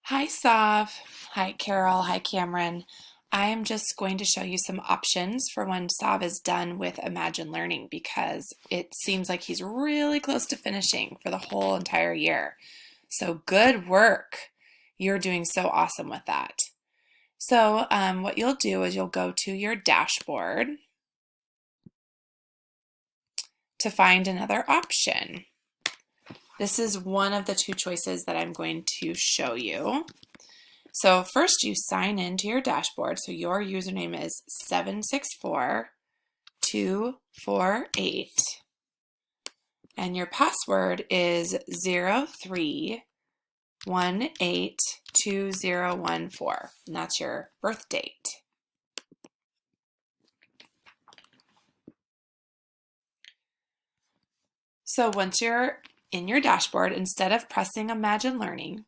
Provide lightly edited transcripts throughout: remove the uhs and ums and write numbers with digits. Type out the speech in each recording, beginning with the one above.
Hi, Sav. Hi, Carol. Hi, Cameron. I am just going to show you some options for when Sav is done with Imagine Learning because it seems like he's really close to finishing for the whole entire year. So good work. You're doing so awesome with that. So what you'll do is you'll go to your dashboard to find another option. This is one of the two choices that I'm going to show you. So first you sign into your dashboard. So your username is 764248 and your password is 03182014 and that's your birth date. So once you're in your dashboard, instead of pressing Imagine Learning,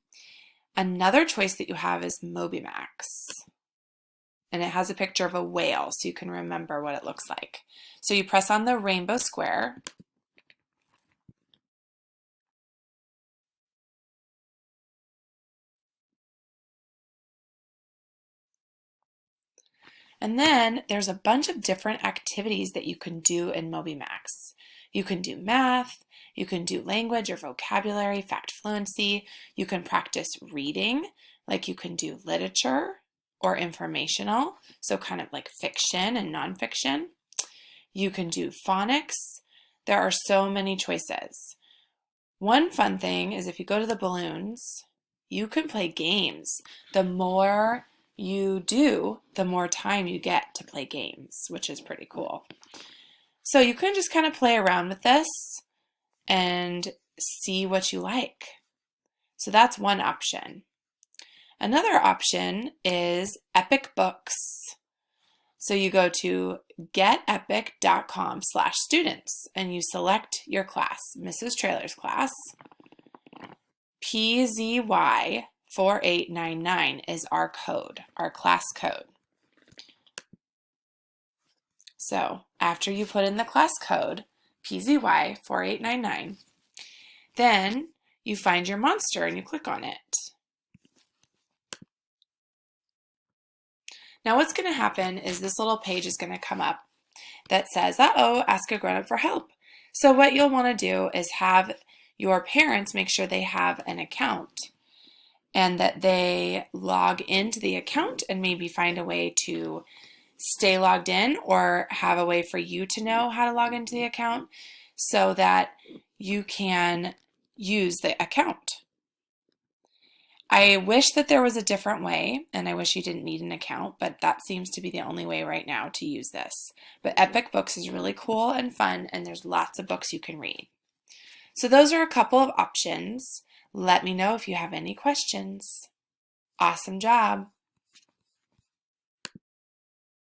another choice that you have is MobyMax. And it has a picture of a whale so you can remember what it looks like. So you press on the rainbow square and then there's a bunch of different activities that you can do in MobyMax. You can do math, you can do language or vocabulary, fact fluency, you can practice reading, like you can do literature or informational, so kind of like fiction and nonfiction. You can do phonics. There are so many choices. One fun thing is if you go to the balloons, you can play games. The more you do, the more time you get to play games, which is pretty cool. So you can just kind of play around with this and see what you like. So that's one option. Another option is Epic Books. So you go to getepic.com/students and you select your class, Mrs. Traylor's class. PZY4899 is our code, our class code. So after you put in the class code, PZY4899, then you find your monster and you click on it. Now what's going to happen is this little page is going to come up that says, uh-oh, ask a grown-up for help. So what you'll want to do is have your parents make sure they have an account and that they log into the account and maybe find a way to stay logged in or have a way for you to know how to log into the account so that you can use the account. I wish that there was a different way, and I wish you didn't need an account, but that seems to be the only way right now to use this. But Epic Books is really cool and fun, and there's lots of books you can read. So those are a couple of options. Let me know if you have any questions. Awesome job.